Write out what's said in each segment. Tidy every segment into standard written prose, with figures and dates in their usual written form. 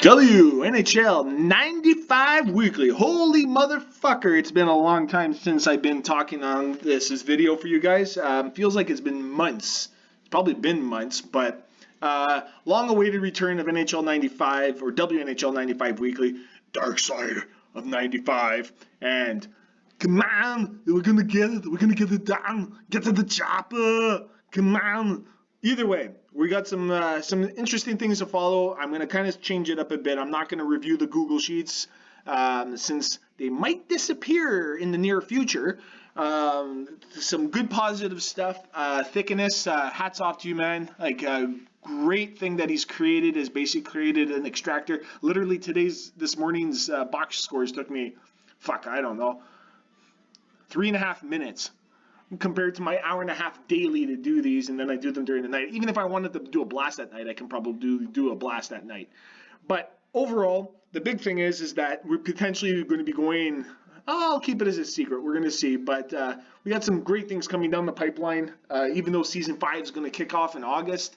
WNHL95 Weekly. Holy motherfucker, it's been a long time since I've been talking on this video for you guys. Feels like it's been months. It's probably been months, but long-awaited return of NHL 95 or WNHL 95 Weekly. Dark side of 95. And come on, we're gonna get it. We're gonna get it done. Get to the chopper. Come on. Either way, we got some interesting things to follow. I'm going to kind of change it up a bit. I'm not going to review the Google Sheets since they might disappear in the near future. Some good positive stuff. Thickeness, hats off to you, man. Like great thing that he's created is basically created an extractor. Literally this morning's box scores took me, I don't know, 3.5 minutes. Compared to my hour and a half daily to do these, and then I do them during the night. Even if I wanted to do a blast at night, I can probably do a blast at night. But overall, the big thing is that we're potentially going to be going, I'll keep it as a secret, we're going to see, but we got some great things coming down the pipeline, even though Season 5 is going to kick off in August,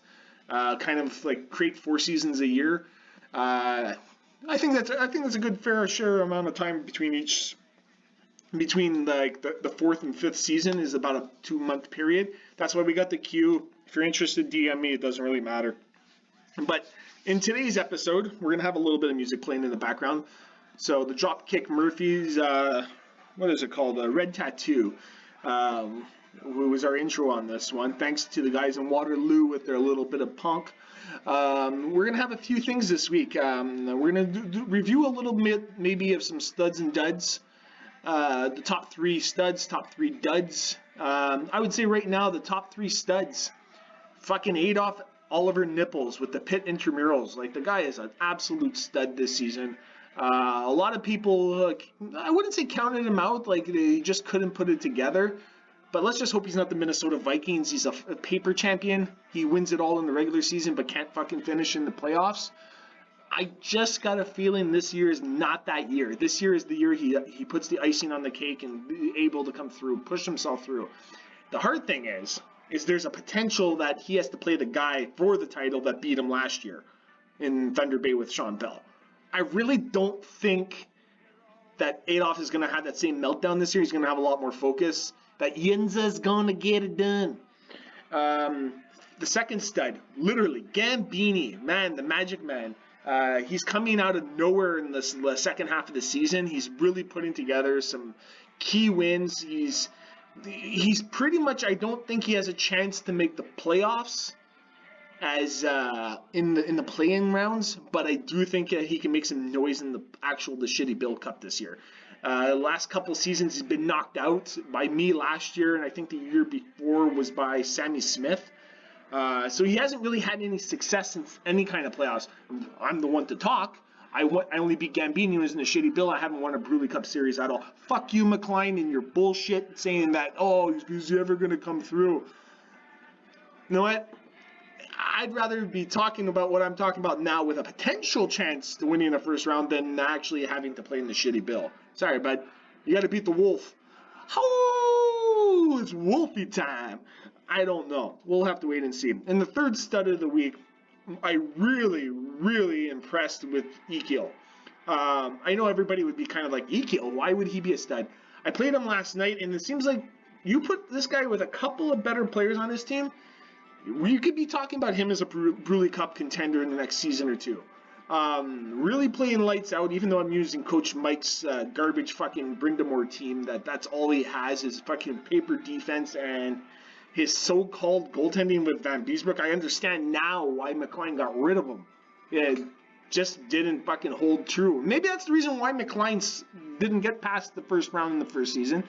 kind of like create 4 seasons a year. I think that's a good fair share amount of time between like the 4th and 5th season is about a 2-month period. That's why we got the queue. If you're interested, DM me. It doesn't really matter. But in today's episode, we're gonna have a little bit of music playing in the background. So the Dropkick Murphys, what is it called? Red Tattoo, who was our intro on this one. Thanks to the guys in Waterloo with their little bit of punk. We're gonna have a few things this week. We're gonna review a little bit maybe of some studs and duds. The top 3 studs, top 3 duds. I would say right now the top 3 studs. Fucking Adolf Oliver Nipples with the Pitt intramurals. Like the guy is an absolute stud this season. A lot of people, I wouldn't say counted him out. Like they just couldn't put it together. But let's just hope he's not the Minnesota Vikings. He's a paper champion. He wins it all in the regular season, but can't fucking finish in the playoffs. I just got a feeling this year is not that year. This year is the year he puts the icing on the cake and be able to come through, push himself through. The hard thing is there's a potential that he has to play the guy for the title that beat him last year in Thunder Bay with Sean Bell. I really don't think that Adolf is going to have that same meltdown this year. He's going to have a lot more focus. That Yenza's going to get it done. The second stud, literally, Gambini, man, the Magic Man. He's coming out of nowhere in the second half of the season. He's really putting together some key wins. He's pretty much, I don't think he has a chance to make the playoffs as in the play-in rounds, but I do think he can make some noise in the Shitty Bill Cup this year. Last couple seasons he's been knocked out by me last year, and I think the year before was by Sammy Smith. So he hasn't really had any success in any kind of playoffs. I'm the one to talk. I only beat Gambini who was in the Shitty Bill. I haven't won a Bruley Cup series at all. Fuck you, McLean, and your bullshit saying that, is he ever going to come through? You know what? I'd rather be talking about what I'm talking about now with a potential chance to winning the first round than actually having to play in the Shitty Bill. Sorry, bud. You got to beat the Wolf. Oh, it's Wolfie time. I don't know. We'll have to wait and see. And the third stud of the week, I really impressed with Ekiel. I know everybody would be kind of like, Ekiel, why would he be a stud? I played him last night, and it seems like you put this guy with a couple of better players on his team, we could be talking about him as a Bruley Cup contender in the next season or two. Really playing lights out, even though I'm using Coach Mike's garbage fucking Brindamore team, that's all he has is fucking paper defense and his so-called goaltending with Van Beesbrook. I understand now why McLean got rid of him. It just didn't fucking hold true. Maybe that's the reason why McLean didn't get past the first round in the first season,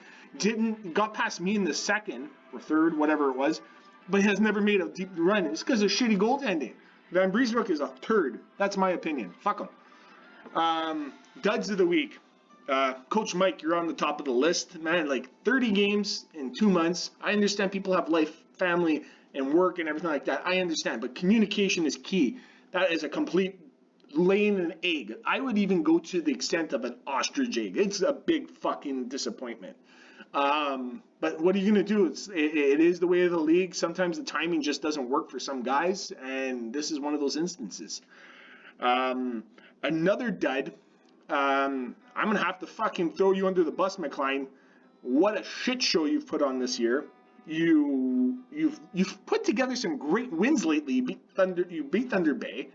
got past me in the second or third, whatever it was, but has never made a deep run. It's because of shitty goaltending. Van Beesbrook is a turd. That's my opinion. Fuck him. Duds of the week. Coach Mike, you're on the top of the list, man. Like 30 games in 2 months. I understand people have life, family, and work and everything like that. I understand, but communication is key. That is a complete laying an egg. I would even go to the extent of an ostrich egg. It's a big fucking disappointment. But what are you going to do? It is the way of the league. Sometimes the timing just doesn't work for some guys, and this is one of those instances. Another dud. I'm going to have to fucking throw you under the bus, McLean. What a shit show you've put on this year. You've put together some great wins lately. You beat Thunder Bay.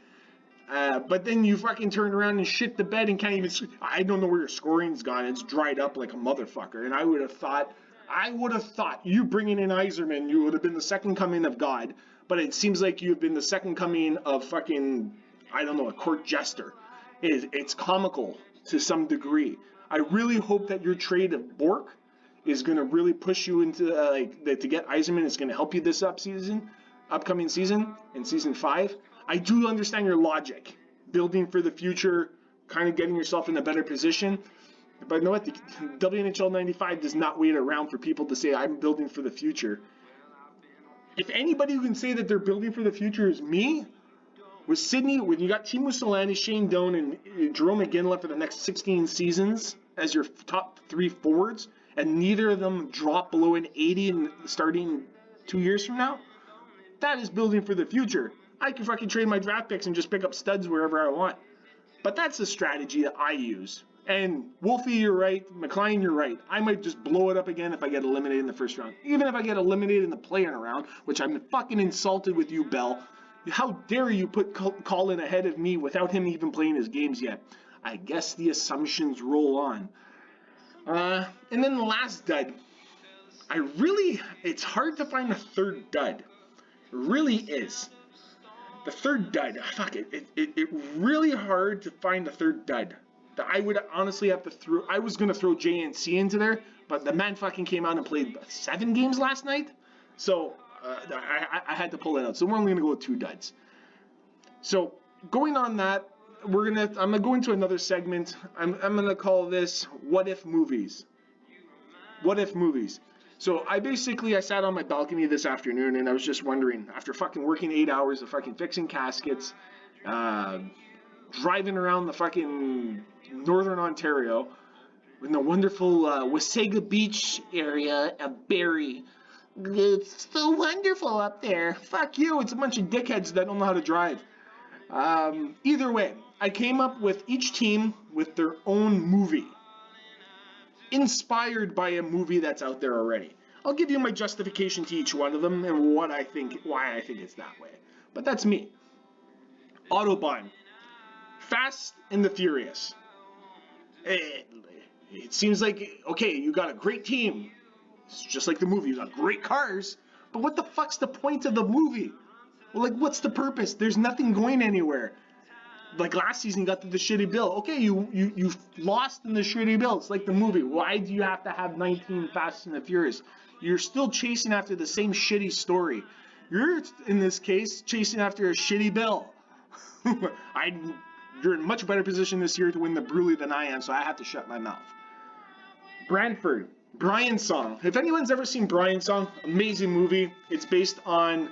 But then you fucking turned around and shit the bed and can't even. I don't know where your scoring's gone. It's dried up like a motherfucker. And I would have thought you bringing in Iserman, you would have been the second coming of God. But it seems like you've been the second coming of fucking, I don't know, a court jester. It's comical to some degree. I really hope that your trade of Bork is going to really push you into to get Iserman. It's going to help you this upcoming season in season 5. I do understand your logic, building for the future, kind of getting yourself in a better position. But you know what? The WNHL 95 does not wait around for people to say, I'm building for the future. If anybody who can say that they're building for the future is me, with Sydney, when you got Teemu Selanne, Shane Doan, and Jerome McGinley for the next 16 seasons as your top 3 forwards, and neither of them drop below an 80 in starting 2 years from now, that is building for the future. I can fucking trade my draft picks and just pick up studs wherever I want. But that's the strategy that I use. And Wolfie, you're right. McLean, you're right. I might just blow it up again if I get eliminated in the first round. Even if I get eliminated in the play-in round, which I'm fucking insulted with you, Bell. How dare you put Colin ahead of me without him even playing his games yet? I guess the assumptions roll on. And then the last dud. It's hard to find a third dud. It really is. The third dud. Fuck it. It really hard to find a third dud. I would honestly have to throw. I was going to throw JNC into there, but the man fucking came out and played 7 games last night. So I had to pull it out. So we're only going to go with 2 duds. So going on that, I'm gonna go into another segment. I'm gonna call this "What If Movies." What if movies? So I sat on my balcony this afternoon and I was just wondering, after fucking working 8 hours of fucking fixing caskets, driving around the fucking northern Ontario in the wonderful Wasaga Beach area of Barrie. It's so wonderful up there. Fuck you, it's a bunch of dickheads that don't know how to drive. Either way, I came up with each team with their own movie, inspired by a movie that's out there already. I'll give you my justification to each one of them and why I think it's that way. But that's me. Autobahn, Fast and the Furious. It seems like, okay, you got a great team. It's just like the movie, you got great cars. But what the fuck's the point of the movie? Well, like, what's the purpose? There's nothing going anywhere. Like last season, you got the shitty bill. Okay, you lost in the shitty bill. It's like the movie. Why do you have to have 19 Fast and the Furious? You're still chasing after the same shitty story. You're, in this case, chasing after a shitty bill. You're in much better position this year to win the Bruley than I am, so I have to shut my mouth. Brantford, Brian's Song. If anyone's ever seen Brian's Song, amazing movie. It's based on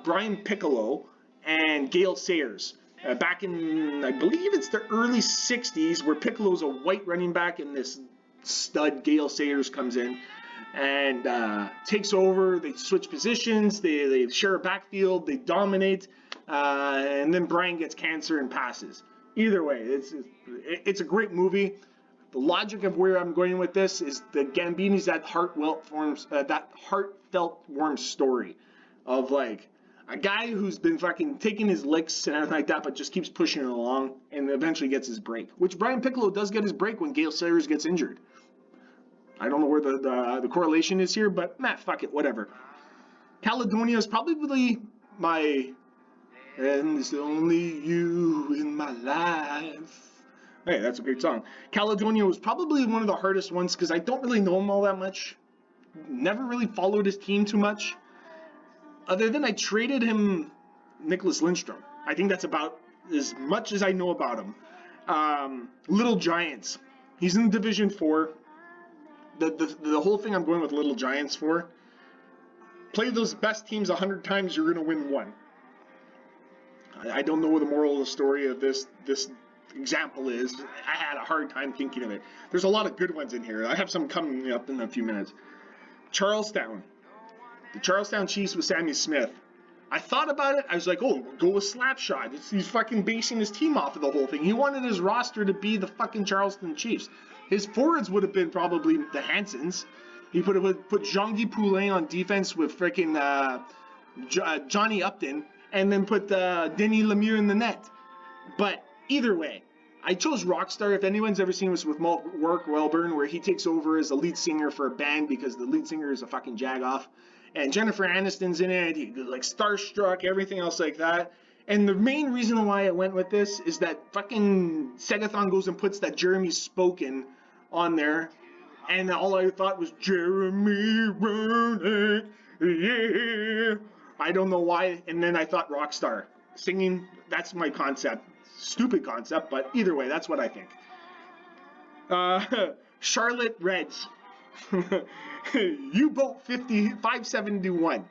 Brian Piccolo and Gale Sayers. Back in, I believe it's the early 60s, where Piccolo's a white running back and this stud Gale Sayers comes in and takes over. They switch positions, they share a backfield, they dominate, and then Brian gets cancer and passes. Either way, it's a great movie. The logic of where I'm going with this is that Gambini's that heartfelt warm story of like a guy who's been fucking taking his licks and everything like that, but just keeps pushing it along and eventually gets his break. Which Brian Piccolo does get his break when Gale Sayers gets injured. I don't know where the correlation is here, but fuck it, whatever. Caledonia is probably my and it's only you in my life. Hey, that's a great song. Caledonia was probably one of the hardest ones because I don't really know him all that much. Never really followed his team too much. Other than I traded him Nicholas Lindstrom. I think that's about as much as I know about him. Little Giants. He's in Division 4. The whole thing I'm going with Little Giants for. Play those best teams 100 times, you're going to win 1. I don't know what the moral of the story of this example is. I had a hard time thinking of it. There's a lot of good ones in here. I have some coming up in a few minutes. Charlestown. The Charlestown Chiefs with Sammy Smith. I thought about it. I was like, oh, go with Slapshot. He's fucking basing his team off of the whole thing. He wanted his roster to be the fucking Charleston Chiefs. His forwards would have been probably the Hansons. He would have put Jean-Guy Poulin on defense with freaking Johnny Upton, and then put Denis Lemieux in the net. But either way, I chose Rockstar. If anyone's ever seen this with Mark Welburn, where he takes over as a lead singer for a band because the lead singer is a fucking jagoff, and Jennifer Aniston's in it, he's like starstruck, everything else like that. And the main reason why I went with this is that fucking Segathon goes and puts that Jeremy Spoken on there, and all I thought was Jeremy Roenick, yeah. I don't know why, and then I thought Rockstar. Singing, that's my concept. Stupid concept, but either way, that's what I think. Charlotte Reds. U-Boat 571.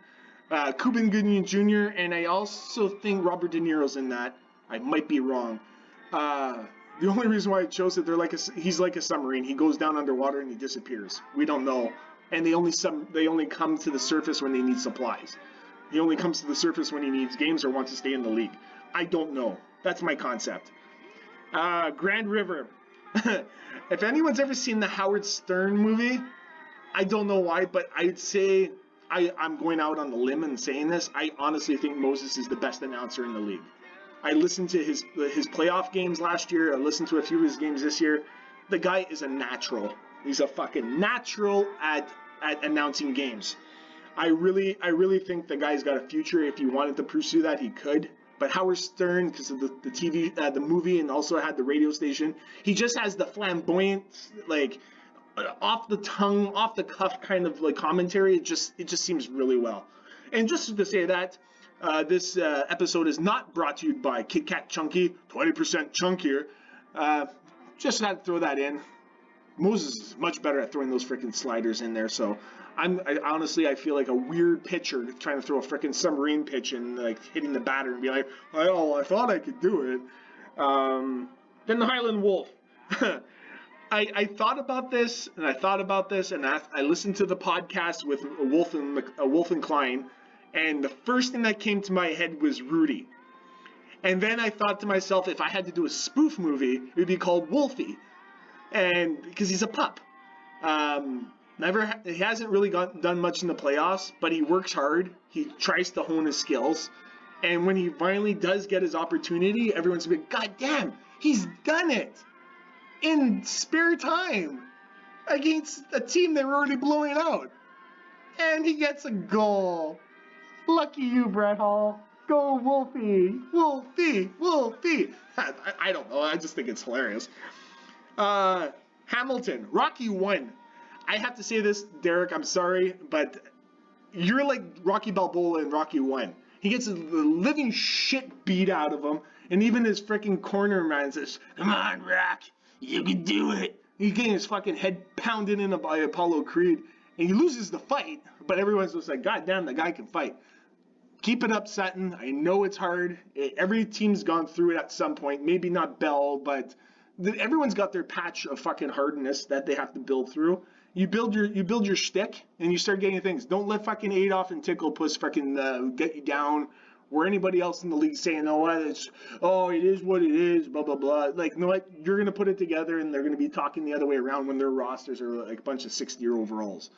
Cuban Gooding Jr., and I also think Robert De Niro's in that. I might be wrong. The only reason why I chose it, he's like a submarine. He goes down underwater and he disappears. We don't know. And they only come to the surface when they need supplies. He only comes to the surface when he needs games or wants to stay in the league. I don't know. That's my concept. Grand River. If anyone's ever seen the Howard Stern movie, I don't know why, but I'd say, I'm going out on the limb and saying this, I honestly think Moses is the best announcer in the league. I listened to his playoff games last year. I listened to a few of his games this year. The guy is a natural. He's a fucking natural at announcing games. I really think the guy's got a future. If he wanted to pursue that, he could. But Howard Stern, because of the TV, the movie, and also had the radio station, he just has the flamboyant, like, off the tongue, off the cuff kind of like commentary. It just seems really well. And just to say that, this episode is not brought to you by Kit Kat Chunky, 20% chunkier. Just had to throw that in. Moses is much better at throwing those freaking sliders in there, so honestly, I feel like a weird pitcher trying to throw a freaking submarine pitch and like hitting the batter and be like, oh, I thought I could do it. Then the Highland Wolf. I thought about this, and I listened to the podcast with Wolf and Klein, and the first thing that came to my head was Rudy. And then I thought to myself, if I had to do a spoof movie, it would be called Wolfie. And because he's a pup. He hasn't really done much in the playoffs, but he works hard. He tries to hone his skills. And when he finally does get his opportunity, everyone's like, God damn, he's done it in spare time against a team they were already blowing out. And he gets a goal. Lucky you, Brett Hall. Go Wolfie, Wolfie, Wolfie. I don't know. I just think it's hilarious. Hamilton, Rocky 1. I have to say this, Derek, I'm sorry, but you're like Rocky Balboa in Rocky 1. He gets the living shit beat out of him, and even his freaking corner man says, come on, Rock, you can do it. He's getting his fucking head pounded in by Apollo Creed, and he loses the fight, but everyone's just like, God damn, the guy can fight. Keep it up, Sutton. I know it's hard. Every team's gone through it at some point. Maybe not Bell, but everyone's got their patch of fucking hardness that they have to build through. You build your shtick, and you start getting things. Don't let fucking Adolf and Tickle Puss fucking get you down, or anybody else in the league saying, oh, it is what it is, blah, blah, blah. Like, you know what? You're going to put it together, and they're going to be talking the other way around when their rosters are like a bunch of 60-year overalls.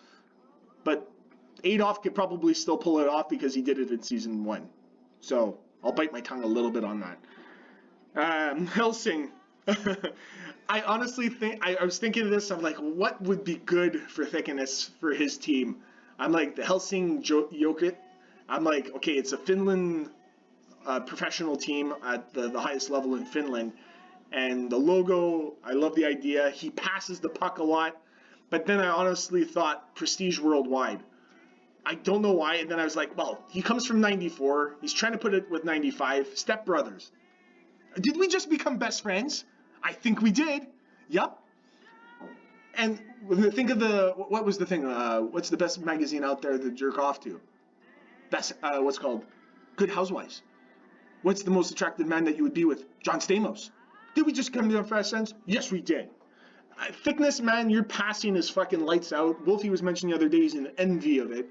But Adolf could probably still pull it off because he did it in season 1. So I'll bite my tongue a little bit on that. Helsing. I honestly think, I was thinking of this, I'm like, what would be good for Thickeness for his team? I'm like, the Helsing Joket. I'm like, okay, it's a Finland professional team at the highest level in Finland. And the logo, I love the idea. He passes the puck a lot. But then I honestly thought Prestige Worldwide. I don't know why. And then I was like, well, he comes from 94. He's trying to put it with 95. Step Brothers. Did we just become best friends? I think we did. Yup. And think of what was the thing? What's the best magazine out there to jerk off to? Best, what's called? Good Housewives. What's the most attractive man that you would be with? John Stamos. Did we just come to best friends? Yes, we did. Thickness, man, your passing is fucking lights out. Wolfie was mentioning the other day he's in envy of it.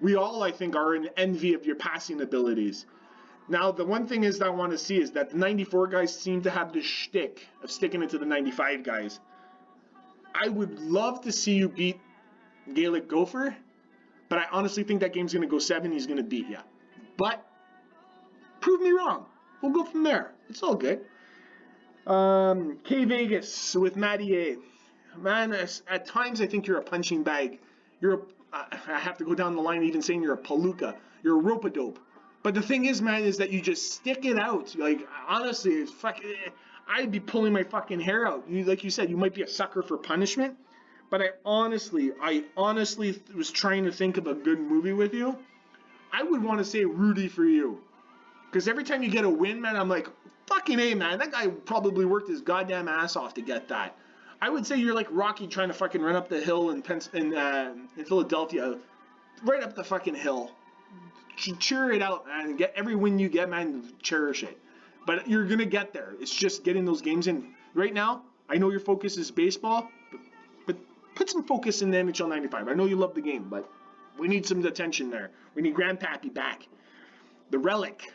we all, I think, are in envy of your passing abilities. Now, the one thing is that I want to see is that the 94 guys seem to have this shtick of sticking it to the 95 guys. I would love to see you beat Gaelic Gopher, but I honestly think that game's going to go 7. He's going to beat you. But prove me wrong. We'll go from there. It's all good. K Vegas with Matty A. Man, at times I think you're a punching bag. I have to go down the line even saying you're a palooka. You're a rope-a-dope. But the thing is, man, is that you just stick it out. Like, honestly, it's fucking, I'd be pulling my fucking hair out. Like you said, you might be a sucker for punishment. But I honestly was trying to think of a good movie with you. I would want to say Rudy for you. Because every time you get a win, man, I'm like, fucking A, man. That guy probably worked his goddamn ass off to get that. I would say you're like Rocky trying to fucking run up the hill in Philadelphia. Right up the fucking hill. Cheer it out, man. Get every win you get, man. Cherish it. But you're going to get there. It's just getting those games in. Right now, I know your focus is baseball, but put some focus in the NHL 95. I know you love the game, but we need some attention there. We need Grandpappy back. The Relic,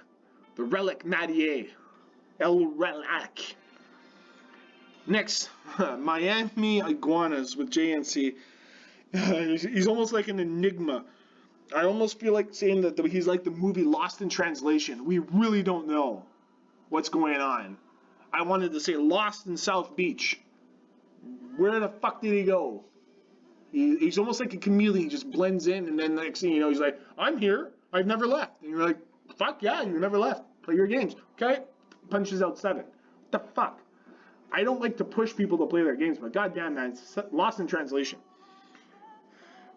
Matty A. El Relic. Next, Miami Iguanas with JNC. He's almost like an enigma. I almost feel like saying that he's like the movie Lost in Translation. We really don't know what's going on. I wanted to say Lost in South Beach. Where the fuck did he go? He's almost like a chameleon. He just blends in, and then next thing you know, he's like, I'm here. I've never left. And you're like, fuck yeah, you never left. Play your games. Okay? Punches out 7. What the fuck? I don't like to push people to play their games, but goddamn, man, it's Lost in Translation.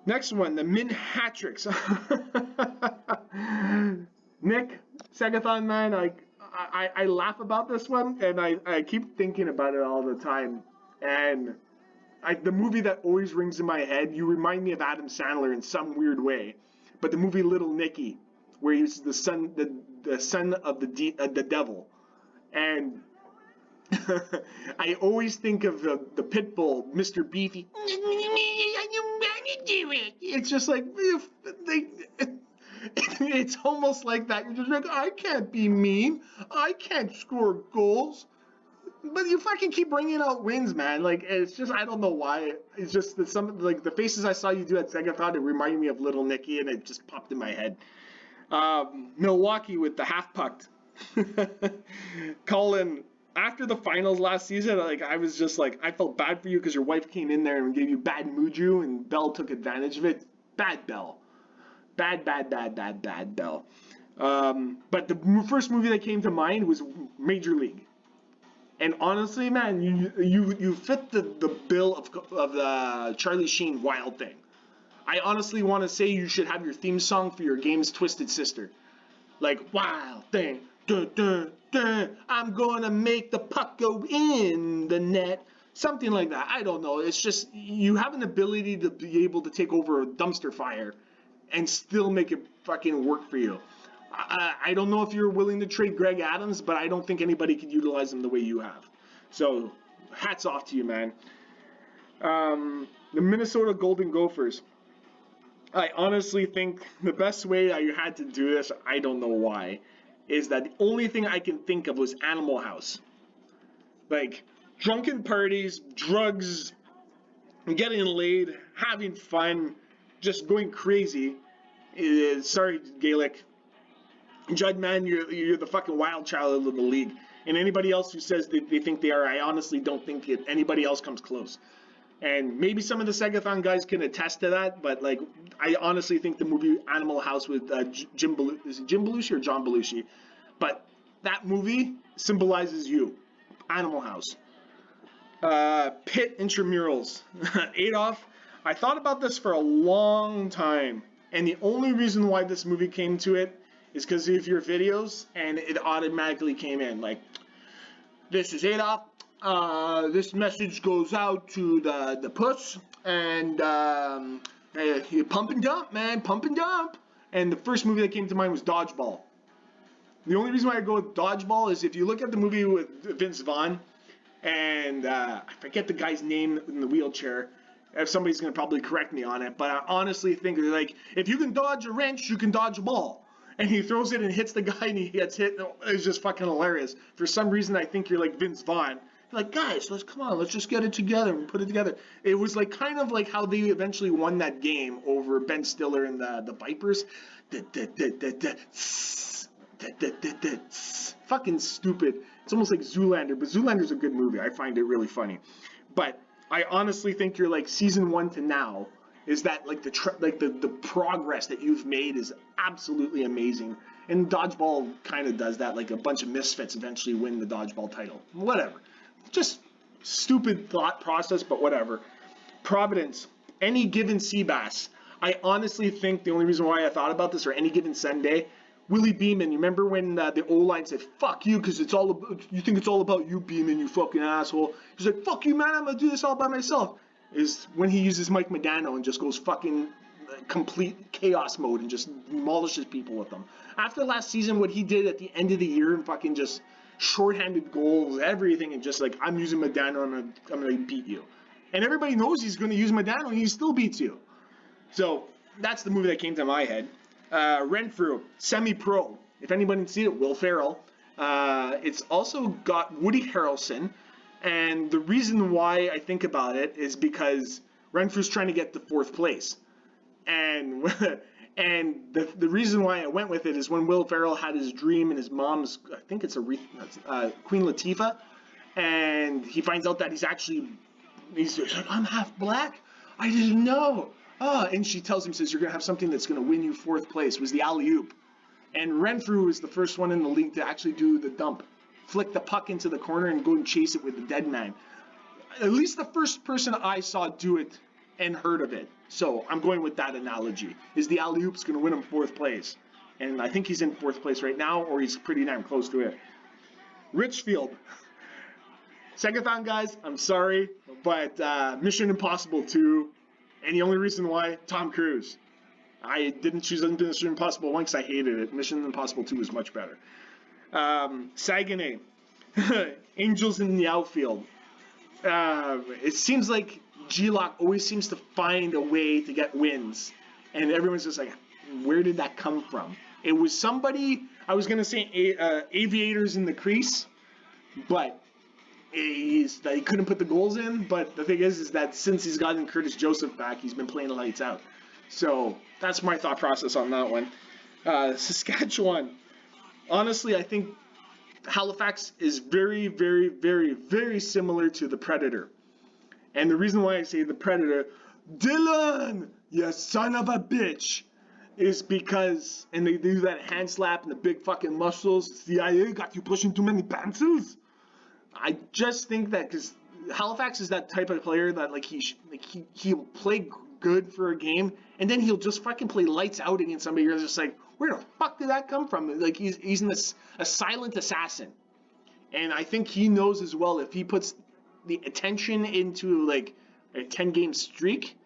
Next one, the Min Hatricks. Nick, Segathon, man, I laugh about this one, and I keep thinking about it all the time. And the movie that always rings in my head, you remind me of Adam Sandler in some weird way. But the movie Little Nicky, where he's the son of the devil. And I always think of the pit bull, Mr. Beefy. It's just like, it's almost like that. You're just like, I can't be mean. I can't score goals. But you fucking keep bringing out wins, man. Like, it's just, I don't know why. It's just that like the faces I saw you do at Segathon, it reminded me of Little Nicky, and it just popped in my head. Milwaukee with the half pucked. Colin, after the finals last season, like, I was just like, I felt bad for you because your wife came in there and gave you bad mojo, and Bell took advantage of it. Bad Bell. Bad Bell. But the first movie that came to mind was Major League. And honestly, man, you fit the bill of the Charlie Sheen Wild Thing. I honestly want to say you should have your theme song for your game's Twisted Sister. Like, Wild Thing. Dun, dun, dun, I'm gonna make the puck go in the net. Something like that. I don't know. It's just, you have an ability to be able to take over a dumpster fire and still make it fucking work for you. I don't know if you're willing to trade Greg Adams, but I don't think anybody could utilize him the way you have. So, hats off to you, man. The Minnesota Golden Gophers. I honestly think the best way I had to do this, I don't know why, is that the only thing I can think of was Animal House. Like, drunken parties, drugs, getting laid, having fun, just going crazy. Sorry, Gaelic. Judd, man, you're the fucking wild child of the league. And anybody else who says they think they are, I honestly don't think anybody else comes close. And maybe some of the Segathon guys can attest to that, but like, I honestly think the movie Animal House with Jim Belushi, is it Jim Belushi or John Belushi? But that movie symbolizes you. Animal House. Pit intramurals. Adolf, I thought about this for a long time, and the only reason why this movie came to it is because of your videos, and it automatically came in. Like, this is Adolf. This message goes out to the puss, and you pump and dump, man, pump and dump. And the first movie that came to mind was Dodgeball. The only reason why I go with Dodgeball is if you look at the movie with Vince Vaughn, and I forget the guy's name in the wheelchair, If somebody's going to probably correct me on it, but I honestly think like if you can dodge a wrench, you can dodge a ball. And he throws it and hits the guy and he gets hit. It's just fucking hilarious. For some reason, I think you're like Vince Vaughn. You're like, guys, let's just get it together and put it together. It was like kind of like how they eventually won that game over Ben Stiller and the Vipers. Fucking stupid. It's almost like Zoolander, but Zoolander's a good movie. I find it really funny. But I honestly think you're like season 1 to now is that like the progress that you've made is absolutely amazing. And dodgeball kind of does that. Like a bunch of misfits eventually win the dodgeball title. Whatever. Just stupid thought process, but whatever. Providence, any given sea bass. I honestly think the only reason why I thought about this, or any given Sunday, Willie Beeman, you remember when the O-line said, fuck you, because you think it's all about you, Beeman, you fucking asshole. He's like, fuck you, man, I'm going to do this all by myself. Is when he uses Mike Modano and just goes fucking complete chaos mode and just demolishes people with them. After last season, what he did at the end of the year and fucking just shorthanded goals, everything, and just like, I'm using Modano and I'm going to beat you. And everybody knows he's going to use Modano and he still beats you. So that's the movie that came to my head. Renfrew, semi-pro. If anybody can see it, Will Ferrell. It's also got Woody Harrelson. And the reason why I think about it is because Renfrew's trying to get to 4th place. And the reason why I went with it is when Will Ferrell had his dream and his mom's, I think it's Queen Latifah. And he finds out that he's like, I'm half black? I didn't know. And she tells him, says, you're going to have something that's going to win you 4th place. It was the alley-oop. And Renfrew was the first one in the league to actually do the dump. Flick the puck into the corner and go and chase it with the dead man. At least the first person I saw do it and heard of it. So I'm going with that analogy. Is the alley-oop's going to win him 4th place. And I think he's in 4th place right now, or he's pretty damn close to it. Richfield. Second-thon, guys, I'm sorry, but Mission Impossible 2. And the only reason why, Tom Cruise. I didn't choose Mission Impossible 1 because I hated it. Mission Impossible 2 was much better. Saguenay. Angels in the outfield. It seems like G-Lock always seems to find a way to get wins. And everyone's just like, where did that come from? It was somebody, I was going to say Aviators in the crease, but he couldn't put the goals in. But the thing is that since he's gotten Curtis Joseph back, he's been playing lights out. So that's my thought process on that one. Saskatchewan. Honestly, I think Halifax is very, very, very, very similar to the Predator. And the reason why I say the Predator, Dylan, you son of a bitch, is because, and they do that hand slap and the big fucking muscles, CIA got you pushing too many pencils. I just think that because Halifax is that type of player that he'll play good for a game and then he'll just fucking play lights out against somebody. You're just like, where the fuck did that come from? Like he's a silent assassin, and I think he knows as well if he puts the attention into like a 10-game streak,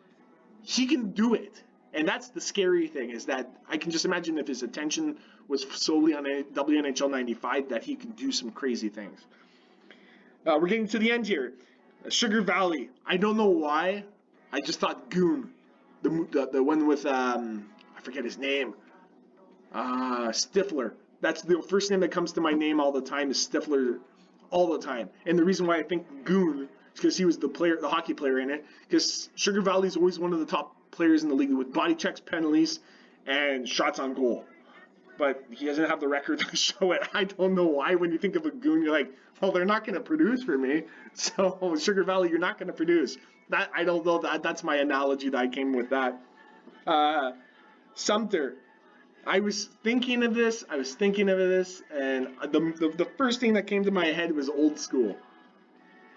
he can do it. And that's the scary thing, is that I can just imagine if his attention was solely on WNHL 95, that he can do some crazy things. We're getting to the end here. Sugar Valley. I don't know why. I just thought Goon, the one with I forget his name. Stifler. That's the first name that comes to my name all the time, is Stifler, all the time. And the reason why I think Goon is because he was the hockey player in it. Because Sugar Valley is always one of the top players in the league with body checks, penalties, and shots on goal. But he doesn't have the record to show it. I don't know why. When you think of a Goon, you're like, well, they're not going to produce for me. So Sugar Valley, you're not going to produce. That I don't know. That's my analogy that I came with that. Sumter. I was thinking of this, and the first thing that came to my head was old school.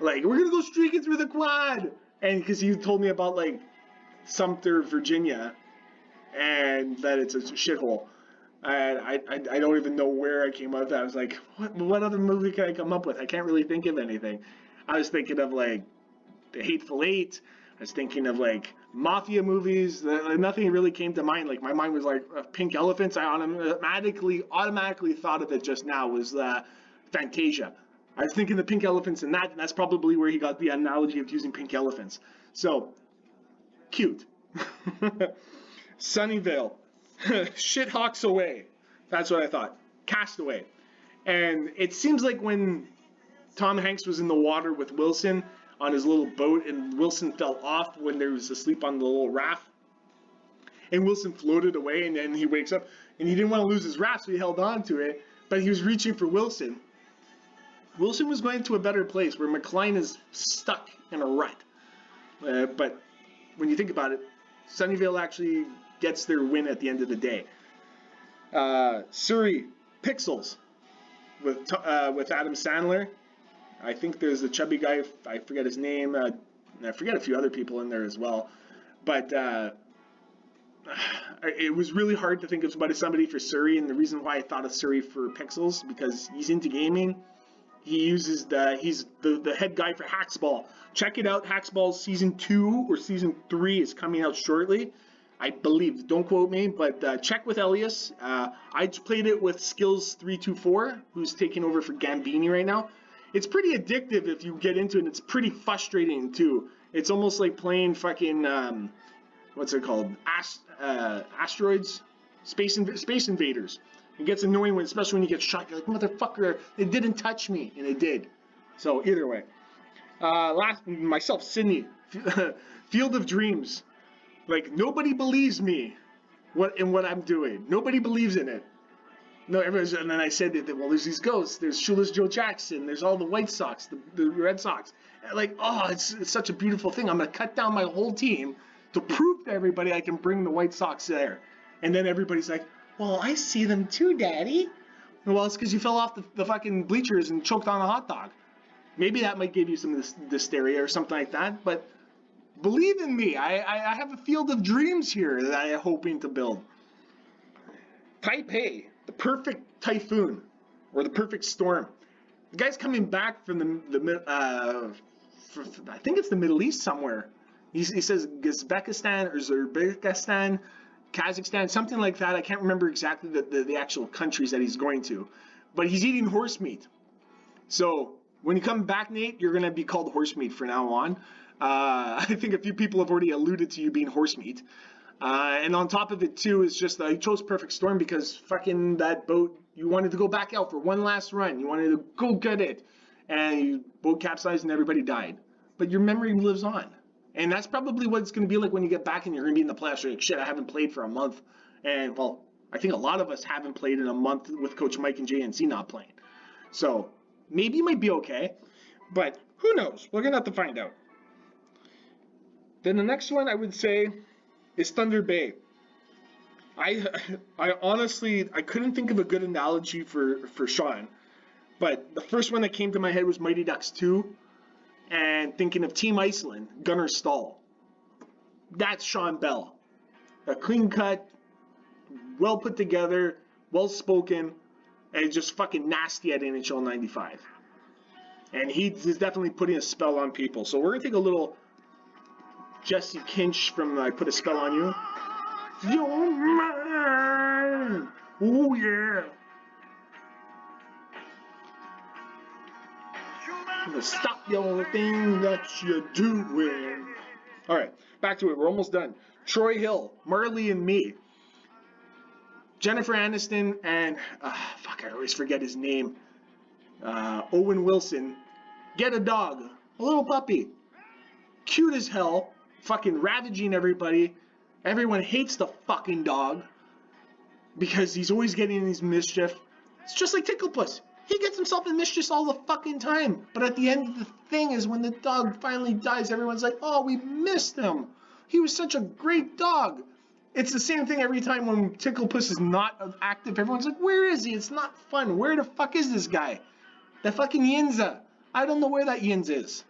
Like, we're going to go streaking through the quad. And because he told me about, like, Sumter, Virginia, and that it's a shithole. And I don't even know where I came up with that. I was like, what other movie can I come up with? I can't really think of anything. I was thinking of, like, The Hateful Eight. I was thinking of, like, mafia movies. Nothing really came to mind. Like, my mind was like, Pink Elephants. I automatically thought of it just now was Fantasia. I was thinking the Pink Elephants and that's probably where he got the analogy of using pink elephants. So cute. Sunnyvale, shithawks away. That's what I thought. Castaway. And it seems like when Tom Hanks was in the water with Wilson on his little boat, and Wilson fell off when they was asleep on the little raft, and Wilson floated away, and then he wakes up, and he didn't want to lose his raft, so he held on to it, but he was reaching for Wilson. Wilson was going to a better place, where McCline is stuck in a rut. But when you think about it, Sunnyvale actually gets their win at the end of the day. Surrey, Pixels, with Adam Sandler. I think there's a chubby guy, I forget his name, and I forget a few other people in there as well. But it was really hard to think of somebody for Surrey, and the reason why I thought of Surrey for Pixels, because he's into gaming. He's the head guy for Hacksball. Check it out, Hacksball Season 2 or Season 3 is coming out shortly, I believe. Don't quote me, but check with Elias. I played it with Skills324, who's taking over for Gambini right now. It's pretty addictive if you get into it, and it's pretty frustrating too. It's almost like playing fucking, what's it called? Asteroids? Space Invaders. It gets annoying, especially when you get shot. You're like, motherfucker, it didn't touch me, and it did. So either way. Myself, Sydney, Field of Dreams. Like, nobody believes me in what I'm doing. Nobody believes in it. No, everyone's, and then I said that, well, there's these ghosts, there's Shoeless Joe Jackson, there's all the White Sox, the Red Sox. And like, oh, it's such a beautiful thing. I'm going to cut down my whole team to prove to everybody I can bring the White Sox there. And then everybody's like, well, I see them too, Daddy. Well, it's because you fell off the fucking bleachers and choked on a hot dog. Maybe that might give you some hysteria or something like that, but believe in me, I have a field of dreams here that I am hoping to build. Taipei, the perfect typhoon, or the perfect storm. The guy's coming back from I think it's the Middle East somewhere. He says Uzbekistan or Uzbekistan, Kazakhstan, something like that. I can't remember exactly the actual countries that he's going to, but he's eating horse meat. So when you come back, Nate, you're going to be called horse meat from now on. I think a few people have already alluded to you being horse meat. And on top of it, too, is just you chose Perfect Storm because fucking that boat, you wanted to go back out for one last run. You wanted to go get it. And your boat capsized and everybody died. But your memory lives on. And that's probably what it's going to be like when you get back and you're going to be in the playoffs. You're like, shit, I haven't played for a month. And, well, I think a lot of us haven't played in a month with Coach Mike and JNC not playing. So maybe you might be okay. But who knows? We're going to have to find out. Then the next one I would say is Thunder Bay. I honestly, I couldn't think of a good analogy for Sean, but the first one that came to my head was Mighty Ducks 2, and thinking of Team Iceland, Gunnar Stahl. That's Sean Bell. A clean cut, well put together, well spoken, and just fucking nasty at NHL 95. And he's definitely putting a spell on people. So we're going to take a little Jesse Kinch from I Put a Spell on You. You're mine! Oh yeah! I'm gonna stop your thing that you're doing. Alright, back to it. We're almost done. Troy Hill, Marley and Me. Jennifer Aniston and, I always forget his name. Owen Wilson. Get a dog. A little puppy. Cute as hell. Fucking ravaging everybody. Everyone hates the fucking dog because he's always getting in his mischief. It's just like Ticklepuss. He gets himself in mischief all the fucking time. But at the end of the thing is when the dog finally dies, everyone's like, oh, we missed him. He was such a great dog. It's the same thing every time when Ticklepuss is not active. Everyone's like, where is he? It's not fun. Where the fuck is this guy? That fucking Yinza. I don't know where that Yinza is.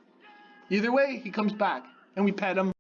Either way, he comes back and we pet him.